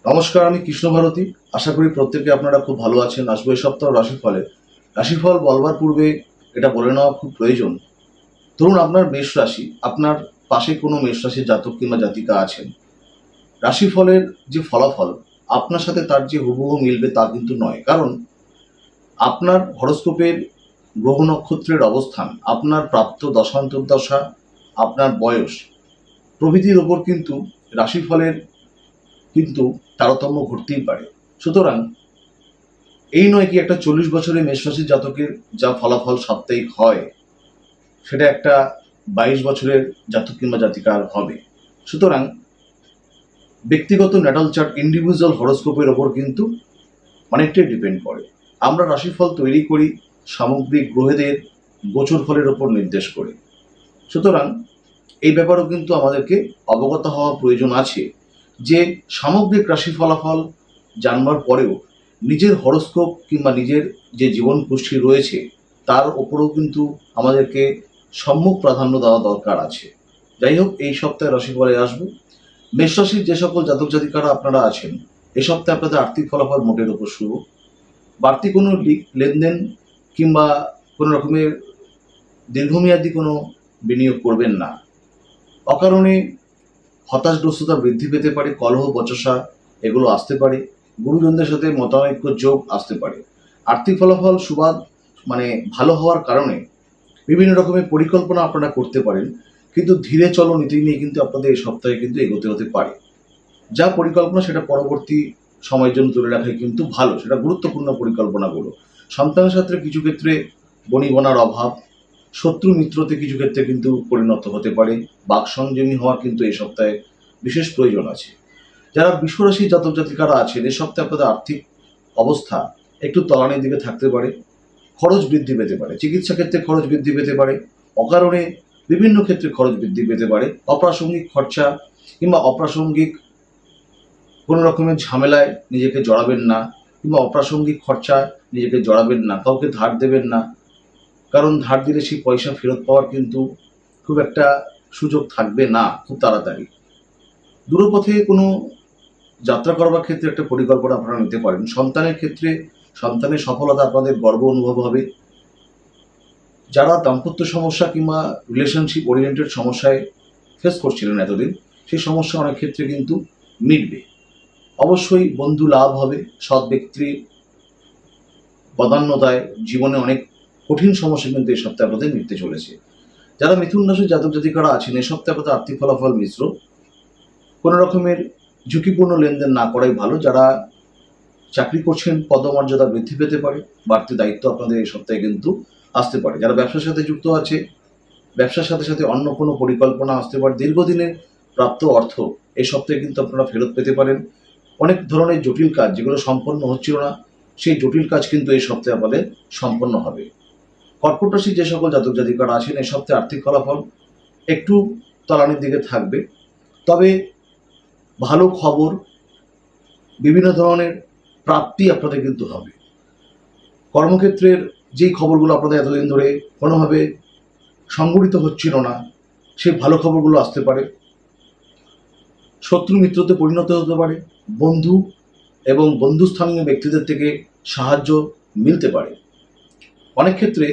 নমস্কার, আমি কৃষ্ণ ভারতী। আশা করি প্রত্যেকে আপনারা খুব ভালো আছেন। আসবো এই সপ্তাহ রাশিফলে। রাশিফল বলবার পূর্বে এটা বলে নেওয়া খুব প্রয়োজন। ধরুন আপনার মেষ রাশি, আপনার পাশে কোনো মেষ রাশির জাতক কিংবা জাতিকা আছেন। রাশিফলের যে ফলাফল আপনার সাথে তার যে হুবহু মিলবে তা কিন্তু নয়। কারণ আপনার হরোস্কোপের গ্রহ নক্ষত্রের অবস্থান, আপনার প্রাপ্ত দশান্তর্দশা, আপনার বয়স প্রভৃতির ওপর কিন্তু রাশিফলের কিন্তু তারতম্য ঘটতেই পারে। সুতরাং এই নয় কি একটা 40 বছরের মেষ রাশির জাতকের যা ফলাফল সাপ্তাহিক হয় সেটা একটা 22 বছরের জাতক কিংবা জাতিকার হবে। সুতরাং ব্যক্তিগত ন্যাটাল চার্ট, ইন্ডিভিজুয়াল হরোস্কোপের ওপর কিন্তু অনেকটাই ডিপেন্ড করে। আমরা রাশিফল তৈরি করি সামগ্রিক গ্রহদের গোচর ফলের ওপর নির্দেশ করে। সুতরাং এই ব্যাপারেও কিন্তু আমাদেরকে অবগত হওয়া প্রয়োজন আছে যে সামগ্রিক রাশি ফলাফল জানবার পরেও নিজের হরোস্কোপ কিংবা নিজের যে জীবন কুষ্ঠি রয়েছে তার ওপরেও কিন্তু আমাদেরকে সম্মুখ প্রাধান্য দেওয়া দরকার আছে। যাই হোক, এই সপ্তাহে রাশিফলে আসবো। মেষ রাশির যে সকল জাতক জাতিকারা আপনারা আছেন, এই সপ্তাহে আপনাদের আর্থিক ফলাফল মোটের ওপর শুভ। বাড়তি কোনো লেনদেন কিংবা কোনো রকমের দীর্ঘমেয়াদী কোনো বিনিয়োগ করবেন না। অকারণে হতাশগ্রস্ততা বৃদ্ধি পেতে পারে, কলহ বচসা এগুলো আসতে পারে, গুরুজনদের সাথে মতানৈক্য যোগ আসতে পারে। আর্থিক ফলাফল সুবাদ মানে ভালো হওয়ার কারণে বিভিন্ন রকমের পরিকল্পনা আপনারা করতে পারেন, কিন্তু ধীরে চলো নীতি নিয়ে কিন্তু আপনাদের এই সপ্তাহে কিন্তু এগোতে হতে পারে। যা পরিকল্পনা সেটা পরবর্তী সময়ের জন্য তুলে রাখাই কিন্তু ভালো, সেটা গুরুত্বপূর্ণ পরিকল্পনাগুলো। সন্তানের সাথে কিছু ক্ষেত্রে বনিবনার অভাব, শত্রু মিত্রতে কিছু ক্ষেত্রে কিন্তু পরিণত হতে পারে। বাক সংযমী হওয়া কিন্তু এই সপ্তাহে বিশেষ প্রয়োজন আছে। যারা বিশ্বরাশি জাতক জাতিকারা আছেন, এই সপ্তাহে আপনাদের আর্থিক অবস্থা একটু তলানির দিকে থাকতে পারে। খরচ বৃদ্ধি পেতে পারে, চিকিৎসা ক্ষেত্রে খরচ বৃদ্ধি পেতে পারে, অকারণে বিভিন্ন ক্ষেত্রে খরচ বৃদ্ধি পেতে পারে। অপ্রাসঙ্গিক খরচা কিংবা অপ্রাসঙ্গিক কোনো রকমের ঝামেলায় নিজেকে জড়াবেন না, কিংবা অপ্রাসঙ্গিক খরচায় নিজেকে জড়াবেন না। কাউকে ধার দেবেন না, কারণ ধার দিলে সেই পয়সা ফেরত পাওয়ার কিন্তু খুব একটা সুযোগ থাকবে না খুব তাড়াতাড়ি। দূরপথে কোনো যাত্রা করবার ক্ষেত্রে একটা পরিকল্পনা আপনারা নিতে পারেন। সন্তানের ক্ষেত্রে সন্তানের সফলতা আপনাদের গর্ব অনুভব হবে। যারা দাম্পত্য সমস্যা কিংবা রিলেশনশিপ ওরিয়েন্টেড সমস্যায় ফেস করছিলেন এতদিন, সেই সমস্যা অনেক ক্ষেত্রে কিন্তু মিটবে। অবশ্যই বন্ধু লাভ হবে। সৎ ব্যক্তির বদান্যতায় জীবনে অনেক কঠিন সমস্যা কিন্তু এই সপ্তাহে আপনাদের মিটতে চলেছে। যারা মিথুন রাশির জাতক জাতিকারা আছেন, এই সপ্তাহে আপনাদের আর্থিক ফলাফল মিশ্র। কোনো রকমের ঝুঁকিপূর্ণ লেনদেন না করাই ভালো। যারা চাকরি করছেন পদমর্যাদা বৃদ্ধি পেতে পারে, বাড়তি দায়িত্ব আপনাদের এই সপ্তাহে কিন্তু আসতে পারে। যারা ব্যবসার সাথে যুক্ত আছে, ব্যবসার সাথে সাথে অন্য কোনো পরিকল্পনা আসতে পারে। দীর্ঘদিনের প্রাপ্ত অর্থ এই সপ্তাহে কিন্তু আপনারা ফেরত পেতে পারেন। অনেক ধরনের জটিল কাজ যেগুলো সম্পন্ন হচ্ছিল না, সেই জটিল কাজ কিন্তু এই সপ্তাহে আপনাদের সম্পন্ন হবে। কর্কট রাশির যে সকল জাতক জাতিকারা আছেন, এই সপ্তাহে আর্থিক ফলাফল একটু তলানির দিকে থাকবে। তবে ভালো খবর, বিভিন্ন ধরনের প্রাপ্তি আপনাদের কিন্তু হবে। কর্মক্ষেত্রের যেই খবরগুলো আপনাদের এতদিন ধরে কোনোভাবে সংগঠিত হচ্ছিল না, সেই ভালো খবরগুলো আসতে পারে। শত্রু মিত্রতে পরিণত হতে পারে। বন্ধু এবং বন্ধুস্থানীয় ব্যক্তিদের থেকে সাহায্য মিলতে পারে। অনেক ক্ষেত্রে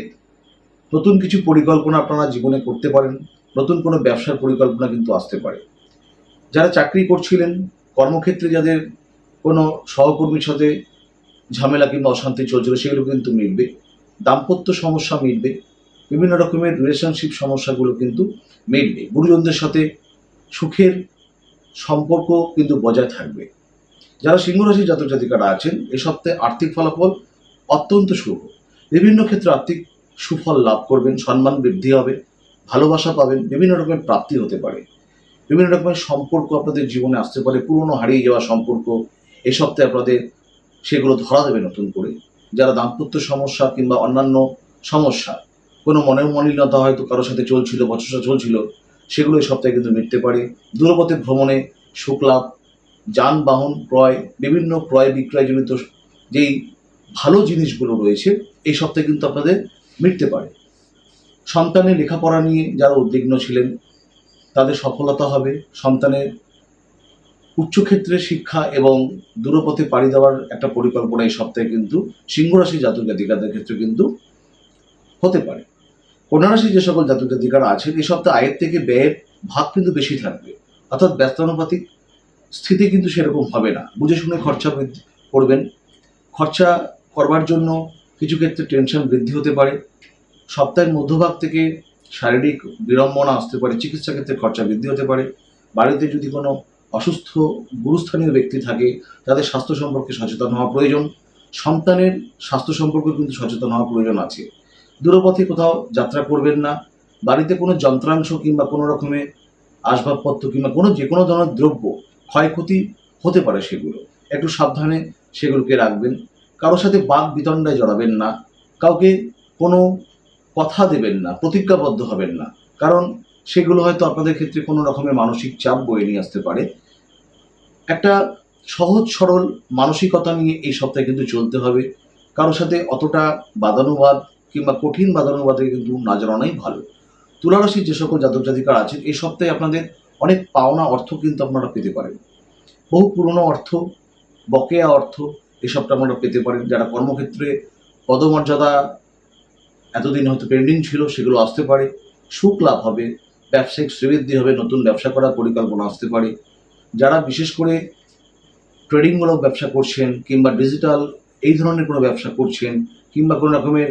নতুন কিছু পরিকল্পনা আপনারা জীবনে করতে পারেন। নতুন কোনো ব্যবসার পরিকল্পনা কিন্তু আসতে পারে। যারা চাকরি করছিলেন, কর্মক্ষেত্রে যাদের কোনো সহকর্মীর সাথে ঝামেলা কিংবা অশান্তি চলছিল, সেগুলো কিন্তু মিটবে। দাম্পত্য সমস্যা মিটবে। বিভিন্ন রকমের রিলেশনশিপ সমস্যাগুলো কিন্তু মিটবে। গুরুজনদের সাথে সুখের সম্পর্ক কিন্তু বজায় থাকবে। যারা সিংহ রাশির জাতক জাতিকারা আছেন, এ সপ্তাহে আর্থিক ফলাফল অত্যন্ত শুভ। বিভিন্ন ক্ষেত্রে আর্থিক সুফল লাভ করবেন, সম্মান বৃদ্ধি হবে, ভালোবাসা পাবেন, বিভিন্ন রকমের প্রাপ্তি হতে পারে। বিভিন্ন রকমের সম্পর্ক আপনাদের জীবনে আসতে পারে। পুরনো হারিয়ে যাওয়া সম্পর্ক এ সপ্তাহে আপনাদের সেগুলো ধরা দেবে নতুন করে। যারা দাম্পত্য সমস্যা কিংবা অন্যান্য সমস্যা, কোনো মনের মলিনতা হয়তো কারোর সাথে চলছিল, বচসা চলছিল, সেগুলো এই সপ্তাহে কিন্তু মিটতে পারে। দূরপথে ভ্রমণে সুখ লাভ, যানবাহন ক্রয়, বিভিন্ন ক্রয় বিক্রয়জনিত যেই ভালো জিনিসগুলো রয়েছে এই সপ্তাহে কিন্তু আপনাদের মিটতে পারে। সন্তানের লেখাপড়া নিয়ে যারা উদ্বিগ্ন ছিলেন তাদের সফলতা হবে। সন্তানের উচ্চক্ষেত্রে শিক্ষা এবং দূরপথে পাড়ি দেওয়ার একটা পরিকল্পনা এই সপ্তাহে কিন্তু সিংহ রাশি জাতক জাতিকাদের ক্ষেত্রে কিন্তু হতে পারে। কন্যা রাশি যে সকল জাতক জাতিকারা আছেন এই সপ্তাহে আয়ের থেকে ব্যয়ের ভাগ কিন্তু বেশি থাকবে, অর্থাৎ ব্যস্তানুপাতিক স্থিতি কিন্তু সেরকম হবে না। বুঝে শুনে খরচা করবেন। খরচা করবার জন্য কিছু ক্ষেত্রে টেনশন বৃদ্ধি হতে পারে। সপ্তাহের মধ্যভাগ থেকে শারীরিক বিড়ম্বনা আসতে পারে, চিকিৎসা ক্ষেত্রে খরচা বৃদ্ধি হতে পারে। বাড়িতে যদি কোনো অসুস্থ গুরুস্থানীয় ব্যক্তি থাকে তাদের স্বাস্থ্য সম্পর্কে সচেতন হওয়া প্রয়োজন। সন্তানের স্বাস্থ্য সম্পর্কে কিন্তু সচেতন হওয়া প্রয়োজন আছে। দূরপথে কোথাও যাত্রা করবেন না। বাড়িতে কোনো যন্ত্রাংশ কিংবা কোনো রকমের আসবাবপত্র কিংবা যে কোনো ধরনের দ্রব্য ক্ষয়ক্ষতি হতে পারে, সেগুলো একটু সাবধানে সেগুলোকে রাখবেন। কারোর সাথে বাক বিতণ্ডায় জড়াবেন না। কাউকে কোনো কথা দেবেন না, প্রতিজ্ঞাবদ্ধ হবেন না, কারণ সেগুলো হয়তো আপনাদের ক্ষেত্রে কোনো রকমের মানসিক চাপ বয়ে নিয়ে আসতে পারে। একটা সহজ সরল মানসিকতা নিয়ে এই সপ্তাহে কিন্তু চলতে হবে। কারোর সাথে অতটা বাদানুবাদ কিংবা কঠিন বাদানুবাদে কিন্তু না জড়ানোই ভালো। তুলা রাশির যে সকল জাতক জাতিকারা আছেন এই সপ্তাহে আপনাদের অনেক পাওনা অর্থ কিন্তু আপনারা পেতে পারেন। বহু পুরনো অর্থ, বকেয়া অর্থ এই সপ্তাহে আপনারা পেতে পারেন। যারা কর্মক্ষেত্রে পদমর্যাদা এতদিন হয়তো পেন্ডিং ছিল সেগুলো আসতে পারে। সুখ লাভ হবে, ব্যবসায়িক শ্রীবৃদ্ধি হবে, নতুন ব্যবসা করার পরিকল্পনা আসতে পারে। যারা বিশেষ করে ট্রেডিংমূলক ব্যবসা করছেন কিংবা ডিজিটাল এই ধরনের কোনো ব্যবসা করছেন কিংবা কোনো রকমের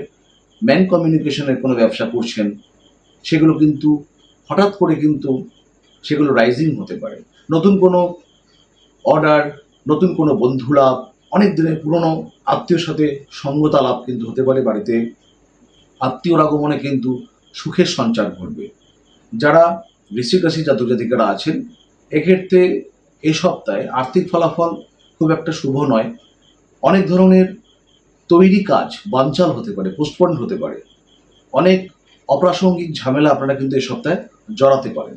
ম্যান কমিউনিকেশনের কোনো ব্যবসা করছেন, সেগুলো কিন্তু হঠাৎ করে কিন্তু সেগুলো রাইজিং হতে পারে। নতুন কোনো অর্ডার, নতুন কোনো বন্ধু লাভ, অনেক দিনের পুরনো আত্মীয়র সাথে সঙ্গতা লাভ কিন্তু হতে পারে। বাড়িতে আত্মীয়র আগমনে কিন্তু সুখের সঞ্চার ঘটবে। যারা বৃশ্চিক রাশি জাতক জাতিকারা আছেন এক্ষেত্রে এই সপ্তাহে আর্থিক ফলাফল খুব একটা শুভ নয়। অনেক ধরনের তৈরি কাজ বানচাল হতে পারে, পোস্টপন্ড হতে পারে। অনেক অপ্রাসঙ্গিক ঝামেলা আপনারা কিন্তু এই সপ্তাহে জড়াতে পারেন।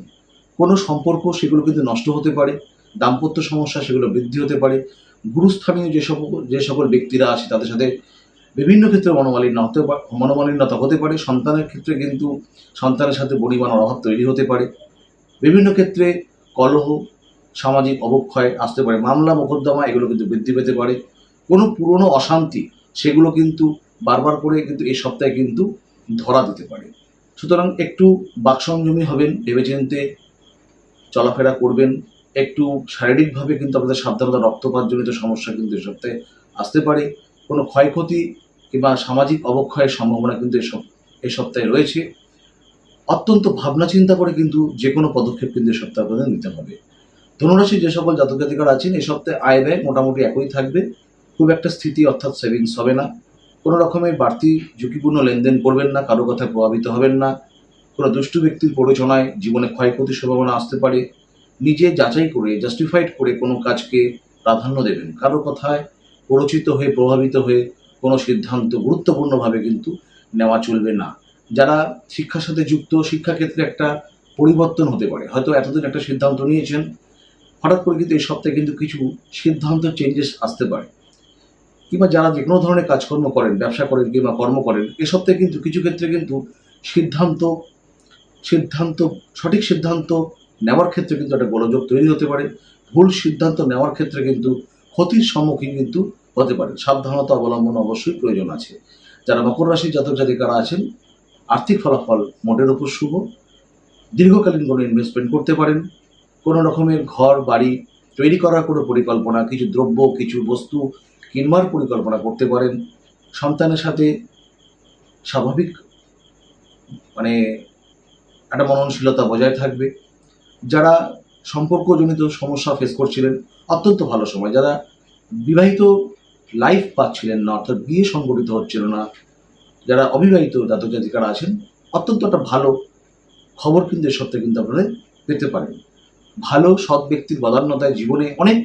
কোনো সম্পর্ক সেগুলো কিন্তু নষ্ট হতে পারে। দাম্পত্য সমস্যা সেগুলো বৃদ্ধি হতে পারে। গুরুস্থানীয় যে সকল ব্যক্তিরা আছে তাদের সাথে বিভিন্ন ক্ষেত্রে মনোমালিন্যতা হতে পারে। সন্তানের ক্ষেত্রে কিন্তু সন্তানের সাথে বনিবনার অভাব তৈরি হতে পারে। বিভিন্ন ক্ষেত্রে কলহ, সামাজিক অবক্ষয় আসতে পারে। মামলা মোকদ্দমা এগুলো কিন্তু বৃদ্ধি পেতে পারে। কোনো পুরনো অশান্তি সেগুলো কিন্তু বারবার করে কিন্তু এই সপ্তাহে কিন্তু ধরা দিতে পারে। সুতরাং একটু বাকসংযমী হবেন, ভেবেচিন্তে চলাফেরা করবেন। একটু শারীরিকভাবে কিন্তু আপনাদের সাবধানতা, রক্তপাতজনিত সমস্যা কিন্তু এই সপ্তাহে আসতে পারে। কোনো ক্ষয়ক্ষতি কিংবা সামাজিক অবক্ষয়ের সম্ভাবনা কিন্তু এই সপ্তাহে রয়েছে। অত্যন্ত ভাবনা চিন্তা করে কিন্তু যে কোনো পদক্ষেপ কিন্তু এই সপ্তাহে আপনাদের নিতে হবে। ধনুরাশির যে সকল জাতক জাতিকারা আছেন এই সপ্তাহে আয় ব্যয় মোটামুটি একই থাকবে। খুব একটা স্থিতি অর্থাৎ সেভিংস হবে না। কোনো রকমের বাড়তি ঝুঁকিপূর্ণ লেনদেন করবেন না, কারো কথায় প্রভাবিত হবেন না। কোনো দুষ্টু ব্যক্তির প্ররোচনায় জীবনে ক্ষয়ক্ষতির সম্ভাবনা আসতে পারে। নিজে যাচাই করে, জাস্টিফাইড করে কোনো কাজকে প্রাধান্য দেবেন। কারো কথায় প্ররোচিত হয়ে, প্রভাবিত হয়ে কোনো সিদ্ধান্ত গুরুত্বপূর্ণভাবে কিন্তু নেওয়া চলবে না। যারা শিক্ষার সাথে যুক্ত, শিক্ষাক্ষেত্রে একটা পরিবর্তন হতে পারে। হয়তো এতদিন একটা সিদ্ধান্ত নিয়েছেন, হঠাৎ করে কিন্তু এই সপ্তাহে কিন্তু কিছু সিদ্ধান্ত চেঞ্জেস আসতে পারে। কিংবা যারা যে কোনো ধরনের কাজকর্ম করেন, ব্যবসা করেন কিংবা কর্ম করেন, এ সপ্তাহে কিন্তু কিছু ক্ষেত্রে কিন্তু সিদ্ধান্ত সিদ্ধান্ত সঠিক সিদ্ধান্ত নেওয়ার ক্ষেত্রে কিন্তু একটা গোলযোগ তৈরি হতে পারে। ভুল সিদ্ধান্ত নেওয়ার ক্ষেত্রে কিন্তু ক্ষতির সম্মুখীন কিন্তু হতে পারে। সাবধানতা অবলম্বন অবশ্যই প্রয়োজন আছে। যারা মকর রাশির জাতক জাতিকারা আছেন আর্থিক ফলাফল মোটের উপর শুভ। দীর্ঘকালীন কোনো ইনভেস্টমেন্ট করতে পারেন। কোনো রকমের ঘর বাড়ি তৈরি করার কোনো পরিকল্পনা, কিছু দ্রব্য, কিছু বস্তু কিনবার পরিকল্পনা করতে পারেন। সন্তানের সাথে স্বাভাবিক মানে একটা মননশীলতা বজায় থাকবে। যারা সম্পর্কজনিত সমস্যা ফেস করছিলেন অত্যন্ত ভালো সময়। যারা বিবাহিত লাইফ পাচ্ছিলেন না, অর্থাৎ বিয়ে সংগঠিত হচ্ছিল না, যারা অবিবাহিত জাতক জাতিকারা আছেন অত্যন্ত একটা ভালো খবর কিন্তু এ সপ্তাহে কিন্তু আপনারা পেতে পারেন। ভালো সৎ ব্যক্তির বদান্যতায় জীবনে অনেক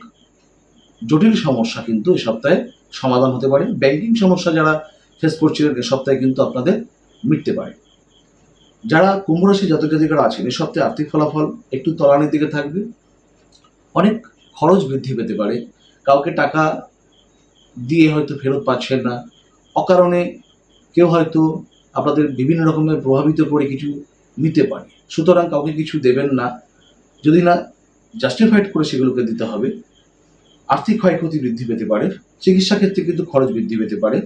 জটিল সমস্যা কিন্তু এ সপ্তাহে সমাধান হতে পারে। ব্যাংকিং সমস্যা যারা ফেস করছিলেন এ সপ্তাহে কিন্তু আপনাদের মিটতে পারে। যারা কুম্ভ রাশি জাতক জাতিকারা আছেন এ সপ্তাহে আর্থিক ফলাফল একটু তলানির দিকে থাকবে। অনেক খরচ বৃদ্ধি পেতে পারে। কাউকে টাকা দিয়ে হয়তো ফেরত পাচ্ছেন না, অকারণে কেউ হয়তো আপনাদের বিভিন্ন রকমের প্রভাবিত করে কিছু নিতে পারে। সুতরাং কাউকে কিছু দেবেন না, যদি না জাস্টিফাইড করে সেগুলোকে দিতে হবে। আর্থিক ক্ষয়ক্ষতি বৃদ্ধি পেতে পারে, চিকিৎসা ক্ষেত্রে কিন্তু খরচ বৃদ্ধি পেতে পারে।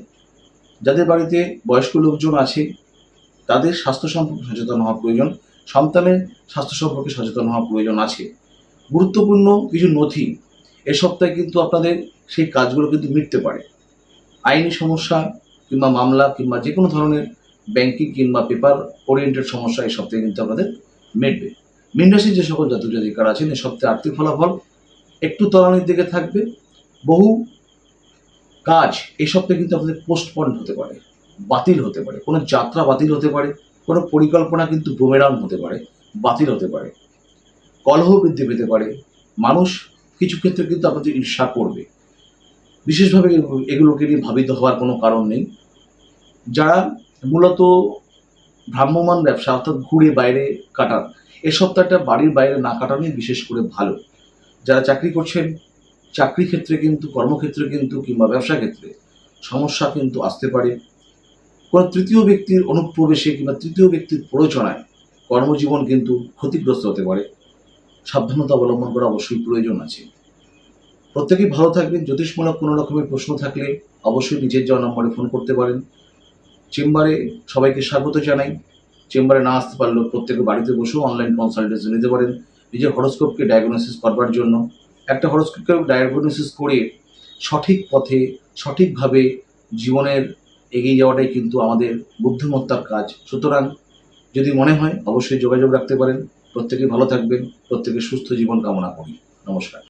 যাদের বাড়িতে বয়স্ক লোকজন আছে তাদের স্বাস্থ্য সম্পর্কে সচেতন হওয়া প্রয়োজন, সন্তানের স্বাস্থ্য সম্পর্কে সচেতন হওয়া প্রয়োজন আছে। গুরুত্বপূর্ণ কিছু নথি এ সপ্তাহে কিন্তু আপনাদের সেই কাজগুলো কিন্তু মিটতে পারে। আইনি সমস্যা কিংবা মামলা কিংবা যে কোনো ধরনের ব্যাংকিং কিংবা পেপার ওরিয়েন্টেড সমস্যা এই সপ্তাহে কিন্তু আপনাদের মিটবে। মীন রাশির যে সকল জাতক জাতিকারা আছেন এই সপ্তাহে আর্থিক ফলাফল একটু তলানির দিকে থাকবে। বহু কাজ এই সপ্তাহে কিন্তু আপনাদের পোস্টপন্ড হতে পারে, বাতিল হতে পারে, কোনো যাত্রা বাতিল হতে পারে, কোনো পরিকল্পনা কিন্তু বুমেরাং হতে পারে, বাতিল হতে পারে, কলহ বৃদ্ধি পেতে পারে। মানুষ কিছু ক্ষেত্রে কিন্তু আপনাদের ঈর্ষা করবে। বিশেষভাবে এগুলোকে নিয়ে ভাবিত হওয়ার কোনো কারণ নেই। যারা মূলত ভ্রাম্যমান ব্যবসা অর্থাৎ ঘুরে বাইরে কাটান, এ সপ্তাহটা বাড়ির বাইরে না কাটানোই বিশেষ করে ভালো। যারা চাকরি করছেন চাকরি ক্ষেত্রে কিন্তু, কর্মক্ষেত্রে কিন্তু কিংবা ব্যবসা ক্ষেত্রে সমস্যা কিন্তু আসতে পারে। কোনো তৃতীয় ব্যক্তির অনুপ্রবেশে কিংবা তৃতীয় ব্যক্তির প্ররোচনায় কর্মজীবন কিন্তু ক্ষতিগ্রস্ত হতে পারে। সাবধানতা অবলম্বন করা অবশ্যই প্রয়োজন আছে। প্রত্যেকেই ভালো থাকবেন। জ্যোতিষমূলক কোনো রকমের প্রশ্ন থাকলে অবশ্যই নিজের যাওয়া নম্বরে ফোন করতে পারেন। চেম্বারে সবাইকে স্বাগত জানাই। চেম্বারে না আসতে পারলেও প্রত্যেকে বাড়িতে বসেও অনলাইন কনসালটেশন নিতে পারেন নিজের হরোস্কোপকে ডায়াগনোসিস করবার জন্য। একটা হরোস্কোপকে ডায়াগনোসিস করে সঠিক পথে সঠিকভাবে জীবনের এগিয়ে যাওয়াটাই কিন্তু আমাদের বুদ্ধিমত্তার কাজ। সুতরাং যদি মনে হয় অবশ্যই যোগাযোগ রাখতে পারেন। প্রত্যেকে ভালো থাকবেন, প্রত্যেকে সুস্থ জীবন কামনা করি। নমস্কার।